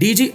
DG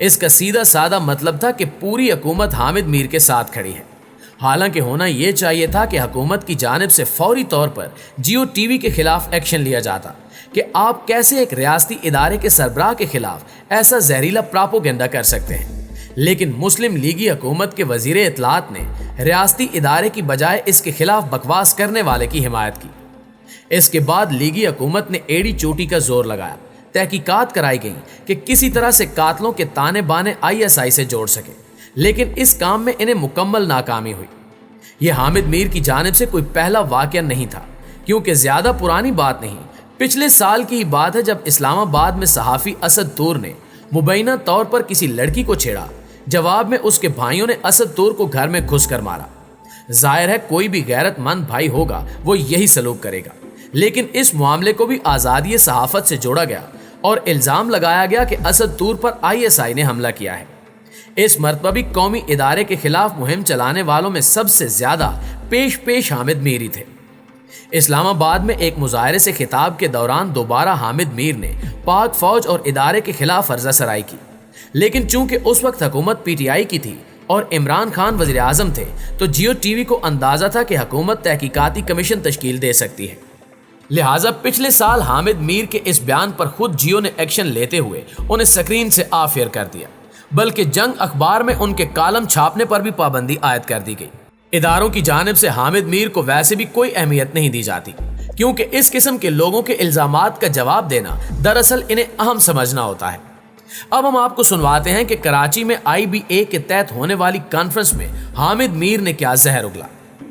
اس کا سیدھا سادہ مطلب تھا کہ پوری حکومت حامد میر کے ساتھ کھڑی ہے۔ حالانکہ ہونا یہ چاہیے تھا کہ حکومت کی جانب سے فوری طور پر جیو ٹی وی کے خلاف ایکشن لیا جاتا کہ آپ کیسے ایک ریاستی ادارے کے سربراہ کے خلاف ایسا زہریلا پراپوگنڈا کر سکتے ہیں۔ لیکن مسلم لیگی حکومت کے وزیر اطلاعات نے ریاستی ادارے کی بجائے اس کے خلاف بکواس کرنے والے کی حمایت کی۔ اس کے بعد لیگی حکومت نے ایڑی چوٹی کا زور لگایا، تحقیقات کرائی گئی کہ کسی طرح سے قاتلوں کے تانے بانے ISI سے جوڑ سکے، لیکن اس کام میں انہیں مکمل ناکامی ہوئی۔ یہ حامد میر کی جانب سے کوئی پہلا واقعہ نہیں تھا، کیونکہ زیادہ پرانی بات نہیں، پچھلے سال کی ہی بات ہے جب اسلام آباد میں صحافی اسد طور نے مبینہ طور پر کسی لڑکی کو چھیڑا، جواب میں اس کے بھائیوں نے اسد طور کو گھر میں گھس کر مارا۔ ظاہر ہے کوئی بھی غیرت مند بھائی ہوگا وہ یہی سلوک کرے گا، لیکن اس معاملے کو بھی آزادی صحافت سے جوڑا گیا اور الزام لگایا گیا کہ اسد طور پر ISI نے حملہ کیا ہے۔ اس مرتبہ بھی قومی ادارے کے خلاف مہم چلانے والوں میں سب سے زیادہ پیش حامد میر ہی تھے۔ اسلام آباد میں ایک مظاہرے سے خطاب کے دوران دوبارہ حامد میر نے پاک فوج اور ادارے کے خلاف عرضہ سرائی کی، لیکن چونکہ اس وقت حکومت PTI کی تھی اور عمران خان وزیر اعظم تھے تو جیو ٹی وی کو اندازہ تھا کہ حکومت تحقیقاتی کمیشن تشکیل دے سکتی ہے۔ لہٰذا پچھلے سال حامد میر کے اس بیان پر خود جیو نے ایکشن لیتے ہوئے انہیں سکرین سے آف ایئر کر دیا، بلکہ جنگ اخبار میں ان کے کالم چھاپنے پر بھی پابندی عائد کر دی گئی۔ اداروں کی جانب سے حامد میر کو ویسے بھی کوئی اہمیت نہیں دی جاتی، کیونکہ اس قسم کے لوگوں کے الزامات کا جواب دینا دراصل انہیں اہم سمجھنا ہوتا ہے۔ اب ہم آپ کو سنواتے ہیں کہ کراچی میں IBA کے تحت ہونے والی کانفرنس میں حامد میر نے کیا زہر اگلا۔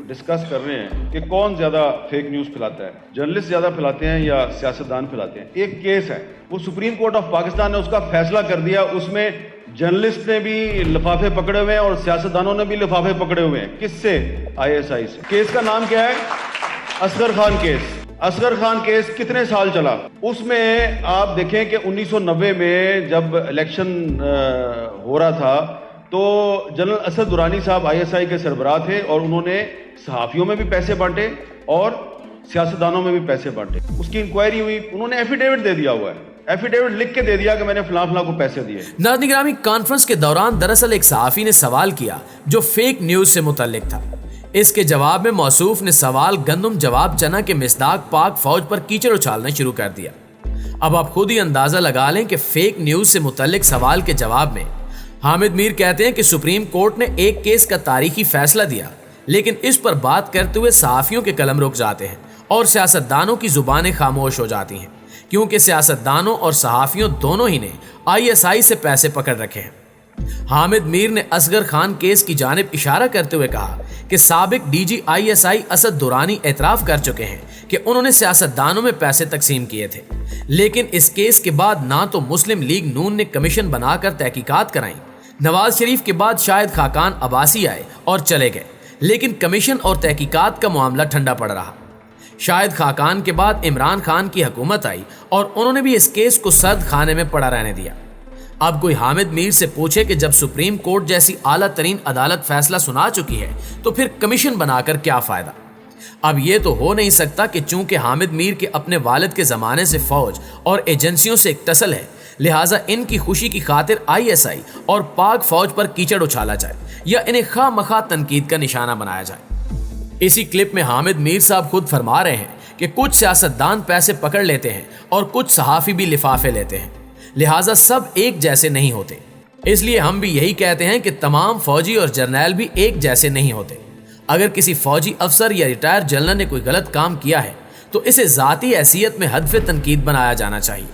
ڈسکس کر رہے ہیں کہ کون زیادہ فیک نیوز پھیلاتا ہے، جرنلسٹ زیادہ پھیلاتے ہیں یا سیاستدان پھیلاتے ہیں۔ ایک کیس ہے، وہ سپریم کورٹ آف پاکستان نے اس کا فیصلہ کر دیا، اس میں جرنلسٹ نے بھی لفافے پکڑے ہوئے ہیں اور سیاستدانوں نے بھی لفافے پکڑے ہوئے ہیں۔ کس سے؟ ISI سے۔ کیس کا نام کیا ہے؟ اصغر خان کیس۔ اصغر خان کیس کتنے سال چلا؟ اس میں آپ دیکھیں کہ 1990 میں جب الیکشن ہو رہا تھا تو جنرل اسد درانی صاحب ISI کے سربراہ تھے اور انہوں نے صحافیوں میں بھی پیسے بانٹے اور سیاستدانوں میں بھی پیسے بانٹے۔ اس کی انکوائری ہوئی، انہوں نے ایفیڈیوٹ دے دیا ہوا ہے، ایفیڈیوٹ لکھ کے دے دیا کہ میں نے فلاں فلاں کو پیسے دیے۔ ناظرین گرامی، کانفرنس کے دوران دراصل ایک صحافی نے سوال کیا جو فیک نیوز سے متعلق تھا۔ اس کے جواب میں موصوف نے سوال گندم جواب چنا کے مصداق پاک فوج پر کیچڑ اچھالنا شروع کر دیا۔ اب آپ خود ہی اندازہ لگا لیں کہ فیک نیوز سے متعلق سوال کے جواب میں حامد میر کہتے ہیں کہ سپریم کورٹ نے ایک کیس کا تاریخی فیصلہ دیا، لیکن اس پر بات کرتے ہوئے صحافیوں کے قلم رک جاتے ہیں اور سیاستدانوں کی زبانیں خاموش ہو جاتی ہیں، کیونکہ سیاستدانوں اور صحافیوں دونوں ہی نے ISI سے پیسے پکڑ رکھے ہیں۔ حامد میر نے اصغر خان کیس کی جانب اشارہ کرتے ہوئے کہا کہ سابق DG ISI اسد درانی اعتراف کر چکے ہیں کہ انہوں نے سیاستدانوں میں پیسے تقسیم کیے تھے، لیکن اس کیس کے بعد نہ تو مسلم لیگ نون نے کمیشن بنا کر تحقیقات کرائیں، نواز شریف کے بعد شاہد خاقان عباسی آئے اور چلے گئے، لیکن کمیشن اور تحقیقات کا معاملہ ٹھنڈا پڑ رہا۔ شاہد خاقان کے بعد عمران خان کی حکومت آئی اور انہوں نے بھی اس کیس کو سرد خانے میں پڑا رہنے دیا۔ اب کوئی حامد میر سے پوچھے کہ جب سپریم کورٹ جیسی اعلیٰ ترین عدالت فیصلہ سنا چکی ہے تو پھر کمیشن بنا کر کیا فائدہ؟ اب یہ تو ہو نہیں سکتا کہ چونکہ حامد میر کے اپنے والد کے زمانے سے فوج اور ایجنسیوں سے اتصل ہے، لہٰذا ان کی خوشی کی خاطر ISI اور پاک فوج پر کیچڑ اچھالا جائے یا انہیں خواہ مخواہ تنقید کا نشانہ بنایا جائے۔ اسی کلپ میں حامد میر صاحب خود فرما رہے ہیں کہ کچھ سیاستدان پیسے پکڑ لیتے ہیں اور کچھ صحافی بھی لفافے لیتے ہیں، لہٰذا سب ایک جیسے نہیں ہوتے۔ اس لیے ہم بھی یہی کہتے ہیں کہ تمام فوجی اور جرنیل بھی ایک جیسے نہیں ہوتے۔ اگر کسی فوجی افسر یا ریٹائر جنرل نے کوئی غلط کام کیا ہے تو اسے ذاتی حیثیت میں ہدف تنقید بنایا جانا چاہیے،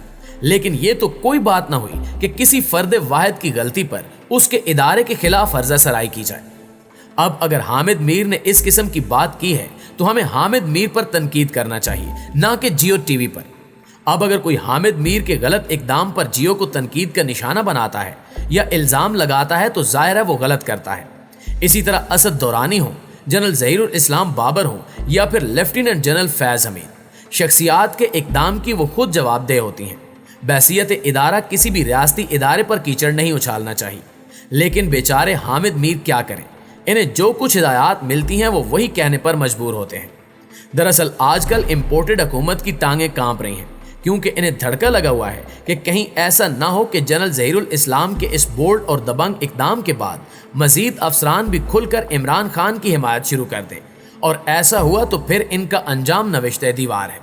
لیکن یہ تو کوئی بات نہ ہوئی کہ کسی فرد واحد کی غلطی پر اس کے ادارے کے خلاف عرضہ سرائی کی جائے۔ اب اگر حامد میر نے اس قسم کی بات کی ہے تو ہمیں حامد میر پر تنقید کرنا چاہیے، نہ کہ جیو ٹی وی پر۔ اب اگر کوئی حامد میر کے غلط اقدام پر جیو کو تنقید کا نشانہ بناتا ہے یا الزام لگاتا ہے تو ظاہر ہے وہ غلط کرتا ہے۔ اسی طرح اسد درانی ہوں، جنرل ظہیر الاسلام بابر ہوں یا پھر لیفٹیننٹ جنرل فیض حمید، شخصیات کے اقدام کی وہ خود جواب دہ ہوتی ہیں۔ بحیثیت ادارہ کسی بھی ریاستی ادارے پر کیچڑ نہیں اچھالنا چاہیے، لیکن بیچارے حامد میر کیا کریں، انہیں جو کچھ ہدایات ملتی ہیں وہ وہی کہنے پر مجبور ہوتے ہیں۔ دراصل آج کل امپورٹڈ حکومت کی ٹانگیں کانپ رہی ہیں، کیونکہ انہیں دھڑکا لگا ہوا ہے کہ کہیں ایسا نہ ہو کہ جنرل ظہیر الاسلام کے اس بولڈ اور دبنگ اقدام کے بعد مزید افسران بھی کھل کر عمران خان کی حمایت شروع کر دیں، اور ایسا ہوا تو پھر ان کا انجام نوشتہ دیوار ہے۔